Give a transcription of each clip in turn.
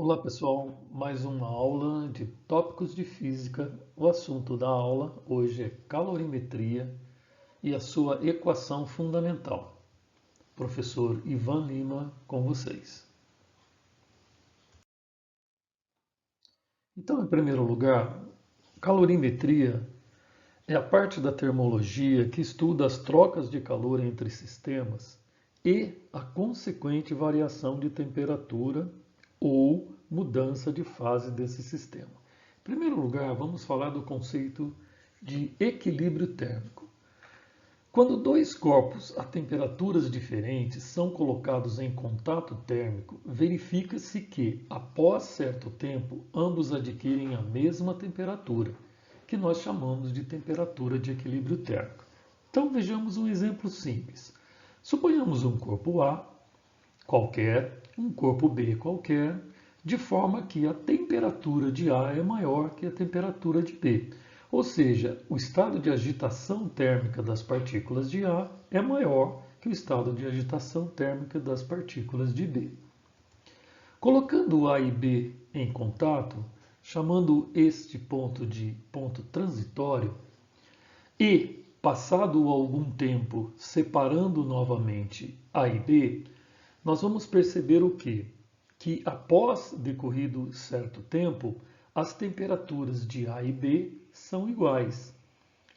Olá pessoal, mais uma aula de tópicos de física. O assunto da aula hoje é calorimetria e a sua equação fundamental. Professor Ivan Lima com vocês. Então, em primeiro lugar, calorimetria é a parte da termologia que estuda as trocas de calor entre sistemas e a consequente variação de temperatura ou mudança de fase desse sistema. Em primeiro lugar, vamos falar do conceito de equilíbrio térmico. Quando dois corpos a temperaturas diferentes são colocados em contato térmico, verifica-se que, após certo tempo, ambos adquirem a mesma temperatura, que nós chamamos de temperatura de equilíbrio térmico. Então vejamos um exemplo simples. Suponhamos um corpo A qualquer, um corpo B qualquer, de forma que a temperatura de A é maior que a temperatura de B. Ou seja, o estado de agitação térmica das partículas de A é maior que o estado de agitação térmica das partículas de B. Colocando A e B em contato, chamando este ponto de ponto transitório, e, passado algum tempo, separando novamente A e B, nós vamos perceber o quê? Que após decorrido certo tempo, as temperaturas de A e B são iguais,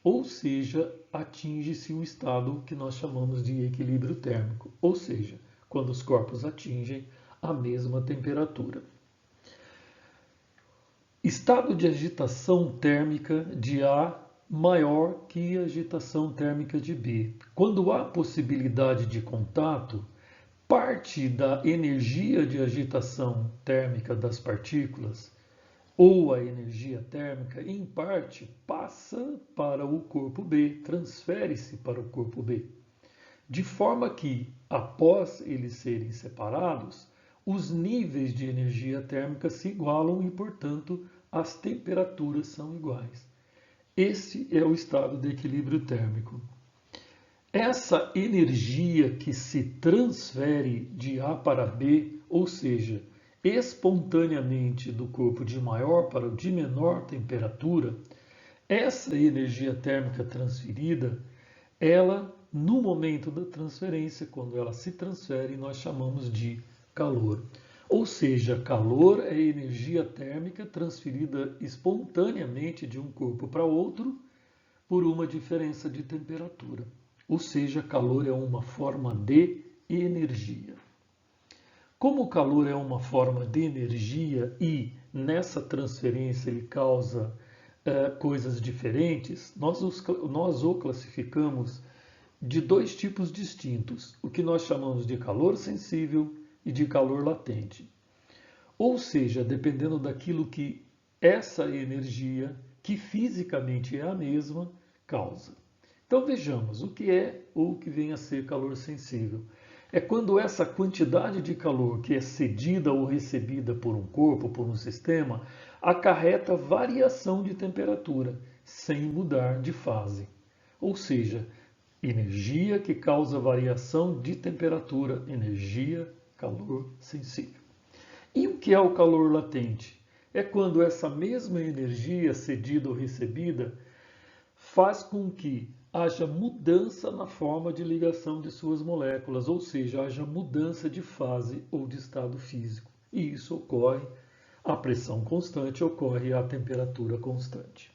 ou seja, atinge-se o estado que nós chamamos de equilíbrio térmico, ou seja, quando os corpos atingem a mesma temperatura. Estado de agitação térmica de A maior que a agitação térmica de B. Quando há possibilidade de contato, parte da energia de agitação térmica das partículas, ou a energia térmica, em parte, passa para o corpo B, transfere-se para o corpo B. De forma que, após eles serem separados, os níveis de energia térmica se igualam e, portanto, as temperaturas são iguais. Esse é o estado de equilíbrio térmico. Essa energia que se transfere de A para B, ou seja, espontaneamente do corpo de maior para o de menor temperatura, essa energia térmica transferida, ela, no momento da transferência, quando ela se transfere, nós chamamos de calor. Ou seja, calor é energia térmica transferida espontaneamente de um corpo para outro por uma diferença de temperatura. Ou seja, calor é uma forma de energia. Como o calor é uma forma de energia e nessa transferência ele causa coisas diferentes, nós o classificamos de dois tipos distintos, o que nós chamamos de calor sensível e de calor latente. Ou seja, dependendo daquilo que essa energia, que fisicamente é a mesma, causa. Então vejamos o que é ou o que vem a ser calor sensível. É quando essa quantidade de calor que é cedida ou recebida por um corpo, por um sistema, acarreta variação de temperatura, sem mudar de fase. Ou seja, energia que causa variação de temperatura, energia, calor sensível. E o que é o calor latente? É quando essa mesma energia cedida ou recebida faz com que haja mudança na forma de ligação de suas moléculas, ou seja, haja mudança de fase ou de estado físico. E isso ocorre à pressão constante, ocorre à temperatura constante.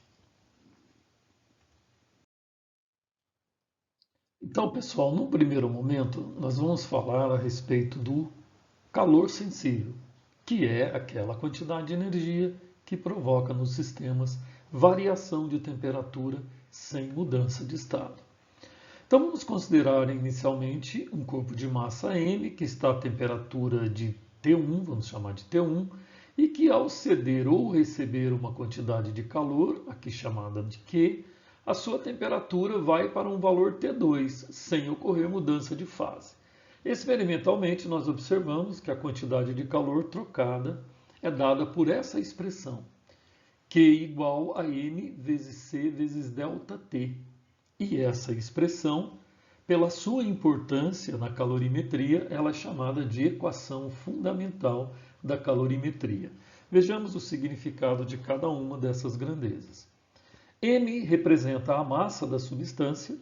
Então, pessoal, num primeiro momento, nós vamos falar a respeito do calor sensível, que é aquela quantidade de energia que provoca nos sistemas variação de temperatura sem mudança de estado. Então vamos considerar inicialmente um corpo de massa M que está a temperatura de T1, vamos chamar de T1, e que ao ceder ou receber uma quantidade de calor, aqui chamada de Q, a sua temperatura vai para um valor T2, sem ocorrer mudança de fase. Experimentalmente, nós observamos que a quantidade de calor trocada é dada por essa expressão, Q igual a M vezes C vezes ΔT. E essa expressão pela sua importância na calorimetria, ela é chamada de equação fundamental da calorimetria. Vejamos o significado de cada uma dessas grandezas. M representa a massa da substância,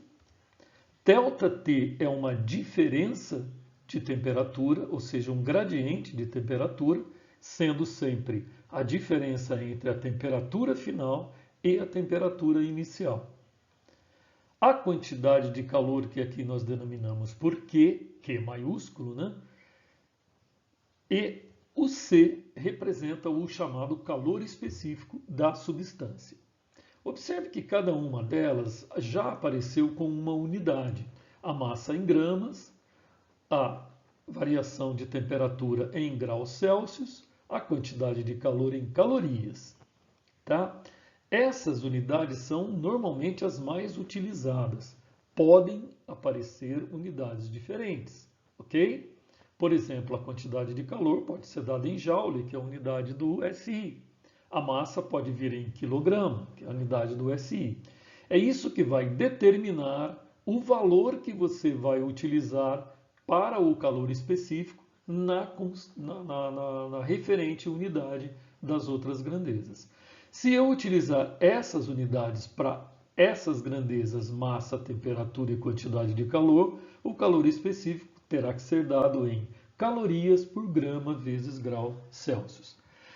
ΔT é uma diferença de temperatura, ou seja, um gradiente de temperatura, sendo sempre a diferença entre a temperatura final e a temperatura inicial. A quantidade de calor que aqui nós denominamos por Q, Q maiúsculo, né? E o C representa o chamado calor específico da substância. Observe que cada uma delas já apareceu com uma unidade. A massa em gramas, a variação de temperatura em graus Celsius, a quantidade de calor em calorias. Tá? Essas unidades são normalmente as mais utilizadas. Podem aparecer unidades diferentes, ok? Por exemplo, a quantidade de calor pode ser dada em joule, que é a unidade do SI. A massa pode vir em quilograma, que é a unidade do SI. É isso que vai determinar o valor que você vai utilizar para o calor específico na referente unidade das outras grandezas. Se eu utilizar essas unidades para essas grandezas, massa, temperatura e quantidade de calor, o calor específico terá que ser dado em calorias por grama vezes grau Celsius.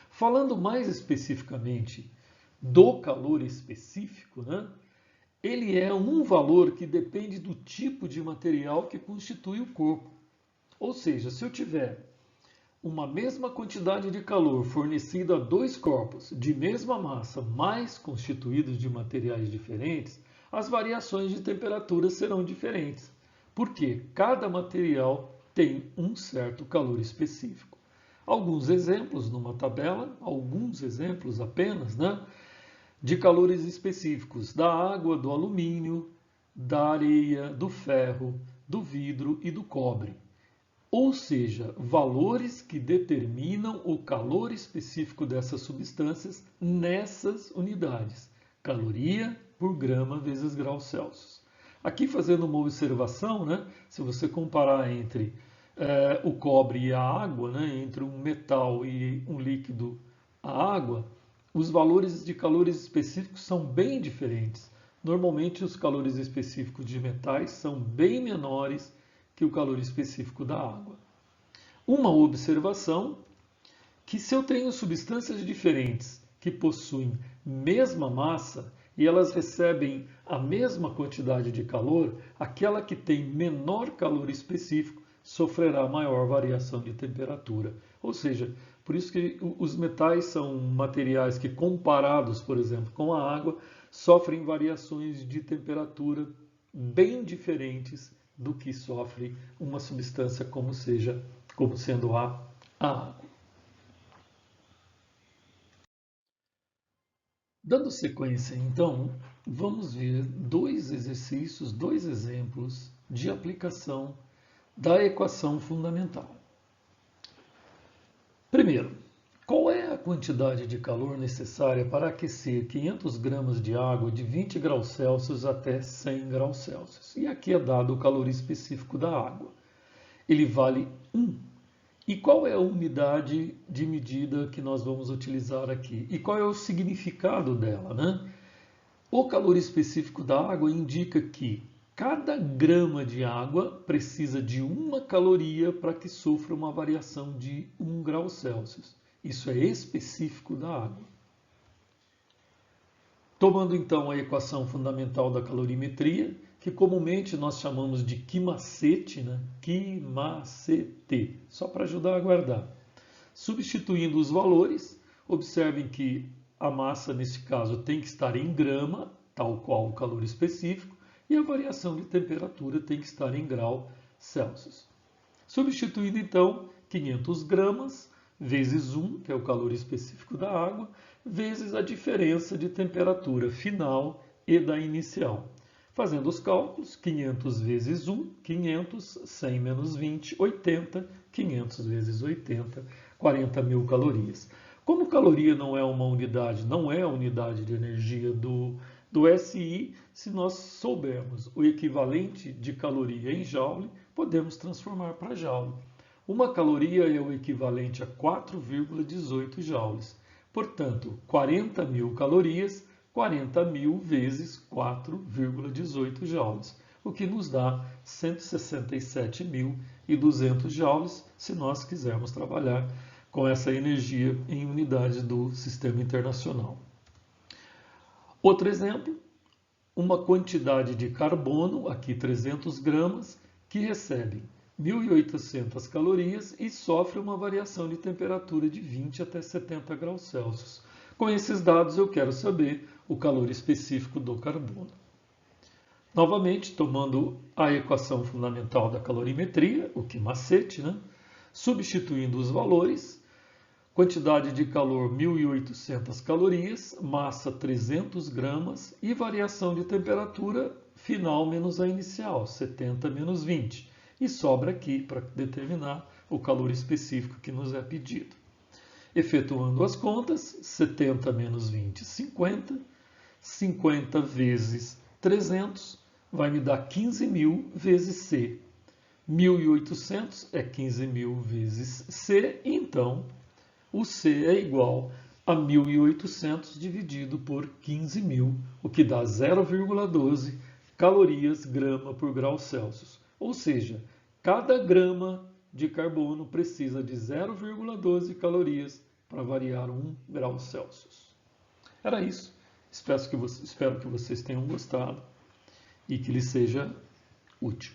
Falando mais especificamente do calor específico, né, ele é um valor que depende do tipo de material que constitui o corpo. Ou seja, se eu tiver uma mesma quantidade de calor fornecida a dois corpos de mesma massa, mas constituídos de materiais diferentes, as variações de temperatura serão diferentes, porque cada material tem um certo calor específico. Alguns exemplos numa tabela, alguns exemplos apenas, né, de calores específicos da água, do alumínio, da areia, do ferro, do vidro e do cobre. Ou seja, valores que determinam o calor específico dessas substâncias nessas unidades. Caloria por grama vezes grau Celsius. Aqui fazendo uma observação, né, se você comparar entre o cobre e a água, né, entre um metal e um líquido, a água, os valores de calores específicos são bem diferentes. Normalmente os calores específicos de metais são bem menores que o calor específico da água. Uma observação, que se eu tenho substâncias diferentes que possuem mesma massa e elas recebem a mesma quantidade de calor, aquela que tem menor calor específico sofrerá maior variação de temperatura. Ou seja, por isso que os metais são materiais que, comparados, por exemplo, com a água, sofrem variações de temperatura bem diferentes do que sofre uma substância como sendo a água. Dando sequência, então, vamos ver dois exercícios, dois exemplos de aplicação da equação fundamental. Primeiro, qual é a quantidade de calor necessária para aquecer 500 gramas de água de 20 graus Celsius até 100 graus Celsius? E aqui é dado o calor específico da água. Ele vale 1. E qual é a unidade de medida que nós vamos utilizar aqui? E qual é o significado dela, né? O calor específico da água indica que cada grama de água precisa de 1 caloria para que sofra uma variação de 1 grau Celsius. Isso é específico da água. Tomando então a equação fundamental da calorimetria, que comumente nós chamamos de quimacete, né? Quimacete, só para ajudar a guardar. Substituindo os valores, observem que a massa, nesse caso, tem que estar em grama, tal qual o calor específico, e a variação de temperatura tem que estar em grau Celsius. Substituindo então 500 gramas vezes 1, que é o calor específico da água, vezes a diferença de temperatura final e da inicial. Fazendo os cálculos, 500 vezes 1, 500, 100 menos 20, 80, 500 vezes 80, 40 mil calorias. Como caloria não é uma unidade, não é a unidade de energia do SI, se nós soubermos o equivalente de caloria em joule, podemos transformar para joule. Uma caloria é o equivalente a 4,18 joules. Portanto, 40.000 calorias, 40.000 vezes 4,18 joules, o que nos dá 167.200 joules, se nós quisermos trabalhar com essa energia em unidades do sistema internacional. Outro exemplo, uma quantidade de carbono, aqui 300 gramas, que recebe 1.800 calorias e sofre uma variação de temperatura de 20 até 70 graus Celsius. Com esses dados eu quero saber o calor específico do carbono. Novamente, tomando a equação fundamental da calorimetria, o que macete, né? Substituindo os valores, quantidade de calor 1.800 calorias, massa 300 gramas e variação de temperatura final menos a inicial, 70 menos 20. E sobra aqui para determinar o calor específico que nos é pedido. Efetuando as contas, 70 menos 20, 50. 50 vezes 300 vai me dar 15.000 vezes C. 1.800 é 15.000 vezes C, então o C é igual a 1.800 dividido por 15.000, o que dá 0,12 calorias grama por grau Celsius. Ou seja, cada grama de carbono precisa de 0,12 calorias para variar 1 grau Celsius. Era isso. Espero que vocês tenham gostado e que lhes seja útil.